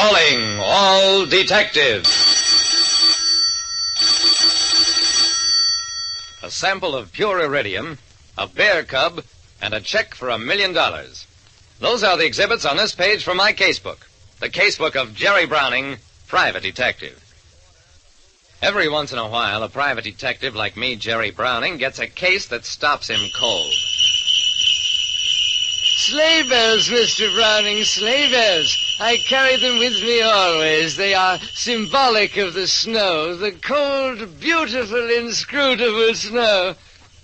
Calling all detectives. A sample of pure iridium, a bear cub, and a check for $1 million. Those are the exhibits on this page from my casebook. The casebook of Jerry Browning, private detective. Every once in a while, a private detective like me, Jerry Browning, gets a case that stops him cold. Sleigh bells, Mr. Browning, sleigh bells. I carry them with me always. They are symbolic of the snow, the cold, beautiful, inscrutable snow.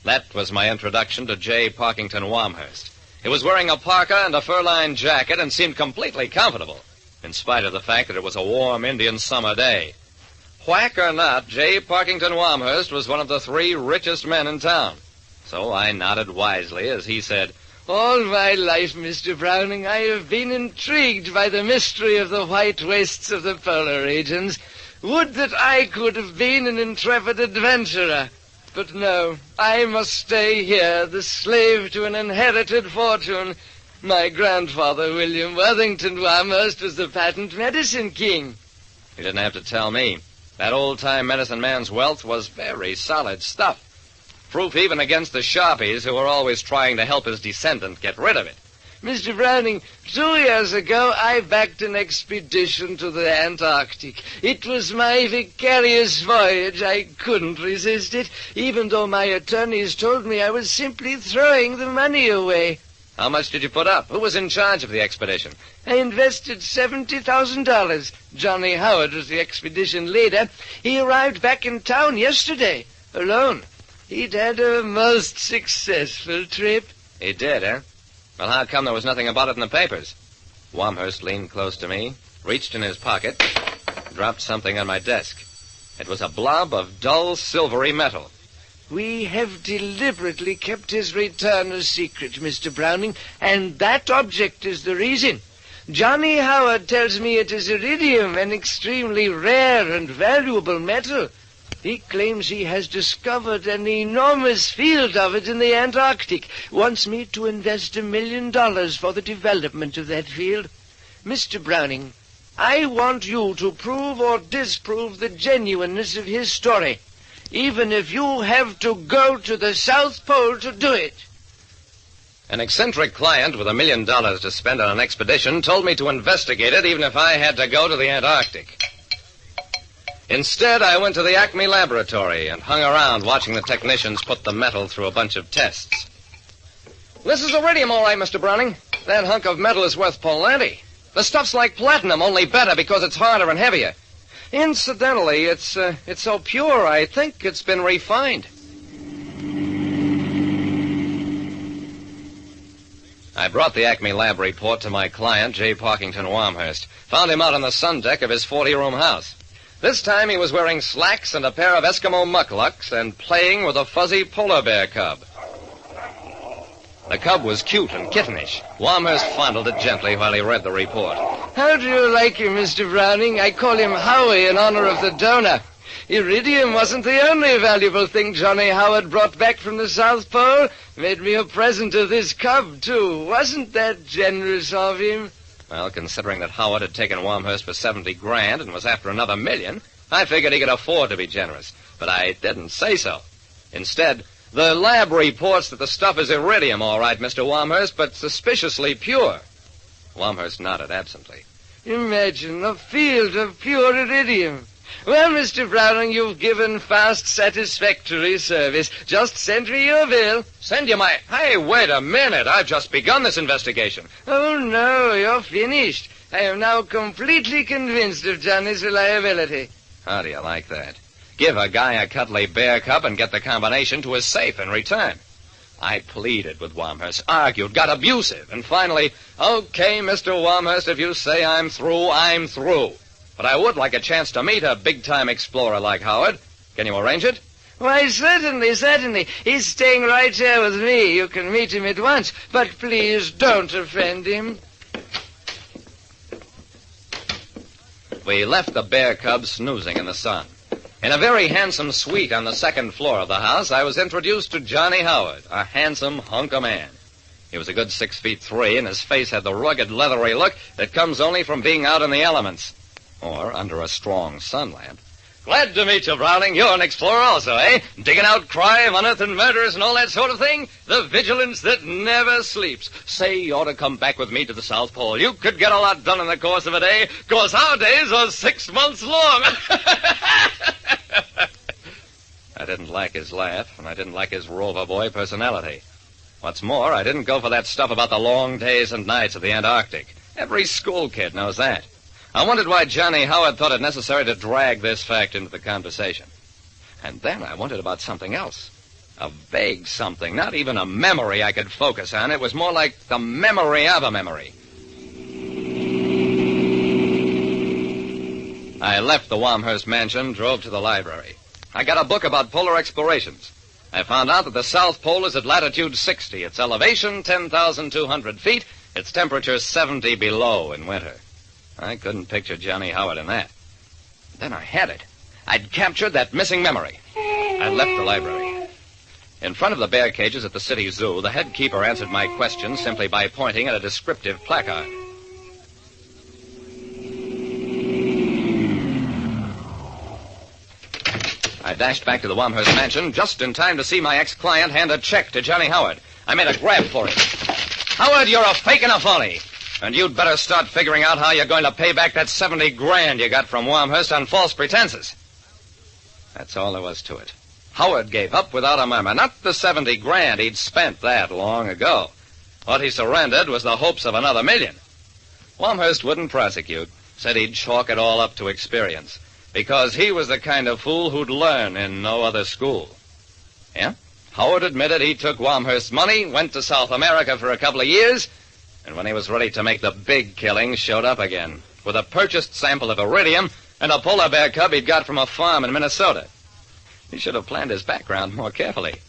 That was my introduction to J. Parkington Wamhurst. He was wearing a parka and a fur-lined jacket and seemed completely comfortable, in spite of the fact that it was a warm Indian summer day. Whack or not, J. Parkington Wamhurst was one of the 3 richest men in town. So I nodded wisely as he said, All my life, Mr. Browning, I have been intrigued by the mystery of the white wastes of the polar regions. Would that I could have been an intrepid adventurer. But no, I must stay here, the slave to an inherited fortune. My grandfather, William Worthington Wamhurst, was the patent medicine king. You didn't have to tell me. That old-time medicine man's wealth was very solid stuff. Proof even against the Sharpies, who were always trying to help his descendant get rid of it. Mr. Browning, 2 years ago, I backed an expedition to the Antarctic. It was my vicarious voyage. I couldn't resist it, even though my attorneys told me I was simply throwing the money away. How much did you put up? Who was in charge of the expedition? I invested $70,000. Johnny Howard was the expedition leader. He arrived back in town yesterday, alone. He'd had a most successful trip. He did, eh? Well, how come there was nothing about it in the papers? Wamhurst leaned close to me, reached in his pocket, dropped something on my desk. It was a blob of dull, silvery metal. We have deliberately kept his return a secret, Mr. Browning, and that object is the reason. Johnny Howard tells me it is iridium, an extremely rare and valuable metal. He claims he has discovered an enormous field of it in the Antarctic, wants me to invest $1 million for the development of that field. Mr. Browning, I want you to prove or disprove the genuineness of his story, even if you have to go to the South Pole to do it. An eccentric client with $1 million to spend on an expedition told me to investigate it even if I had to go to the Antarctic. Instead, I went to the Acme laboratory and hung around watching the technicians put the metal through a bunch of tests. This is iridium, all right, Mr. Browning. That hunk of metal is worth plenty. The stuff's like platinum, only better because it's harder and heavier. Incidentally, it's so pure, I think it's been refined. I brought the Acme lab report to my client, J. Parkington Wamhurst. Found him out on the sun deck of his 40-room house. This time he was wearing slacks and a pair of Eskimo mucklucks and playing with a fuzzy polar bear cub. The cub was cute and kittenish. Wamhurst fondled it gently while he read the report. How do you like him, Mr. Browning? I call him Howie in honor of the donor. Iridium wasn't the only valuable thing Johnny Howard brought back from the South Pole. Made me a present of this cub, too. Wasn't that generous of him? Well, considering that Howard had taken Wamhurst for $70,000 and was after another $1 million, I figured he could afford to be generous. But I didn't say so. Instead, the lab reports that the stuff is iridium, all right, Mr. Wamhurst, but suspiciously pure. Wamhurst nodded absently. Imagine a field of pure iridium. Well, Mr. Browning, you've given fast, satisfactory service. Just send me your bill. Send you my... Hey, wait a minute. I've just begun this investigation. Oh, no, you're finished. I am now completely convinced of Johnny's reliability. How do you like that? Give a guy a cuddly bear cub and get the combination to his safe in return. I pleaded with Wamhurst, argued, got abusive, and finally, okay, Mr. Wamhurst, if you say I'm through, I'm through. But I would like a chance to meet a big-time explorer like Howard. Can you arrange it? Why, certainly, certainly. He's staying right here with me. You can meet him at once. But please don't offend him. We left the bear cub snoozing in the sun. In a very handsome suite on the second floor of the house, I was introduced to Johnny Howard, a handsome hunk of man. He was a good 6'3", and his face had the rugged, leathery look that comes only from being out in the elements. Or under a strong sun lamp. Glad to meet you, Browning. You're an explorer also, eh? Digging out crime, unearthing murders, and all that sort of thing? The vigilance that never sleeps. Say, you ought to come back with me to the South Pole. You could get a lot done in the course of a day, 'cause our days are 6 months long. I didn't like his laugh, and I didn't like his rover boy personality. What's more, I didn't go for that stuff about the long days and nights of the Antarctic. Every school kid knows that. I wondered why Johnny Howard thought it necessary to drag this fact into the conversation. And then I wondered about something else. A vague something, not even a memory I could focus on. It was more like the memory of a memory. I left the Wamhurst mansion, drove to the library. I got a book about polar explorations. I found out that the South Pole is at latitude 60, its elevation 10,200 feet, its temperature 70 below in winter. I couldn't picture Johnny Howard in that. Then I had it. I'd captured that missing memory. I left the library. In front of the bear cages at the city zoo, the head keeper answered my question simply by pointing at a descriptive placard. I dashed back to the Wamhurst mansion just in time to see my ex-client hand a check to Johnny Howard. I made a grab for it. Howard, you're a fake and a phony. And you'd better start figuring out how you're going to pay back that $70,000 you got from Wamhurst on false pretenses. That's all there was to it. Howard gave up without a murmur. Not the $70,000. He'd spent that long ago. What he surrendered was the hopes of another $1 million. Wamhurst wouldn't prosecute. Said he'd chalk it all up to experience. Because he was the kind of fool who'd learn in no other school. Yeah? Howard admitted he took Wamhurst's money, went to South America for a couple of years, and when he was ready to make the big killing, showed up again with a purchased sample of iridium and a polar bear cub he'd got from a farm in Minnesota. He should have planned his background more carefully.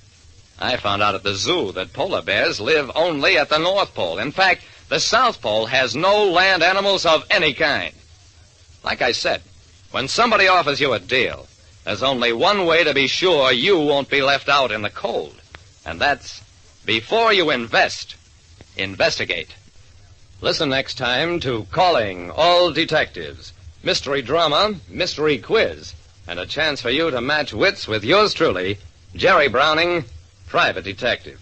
I found out at the zoo that polar bears live only at the North Pole. In fact, the South Pole has no land animals of any kind. Like I said, when somebody offers you a deal, there's only one way to be sure you won't be left out in the cold. And that's, before you invest, investigate. Listen next time to Calling All Detectives. Mystery drama, mystery quiz, and a chance for you to match wits with yours truly, Jerry Browning, Private Detective.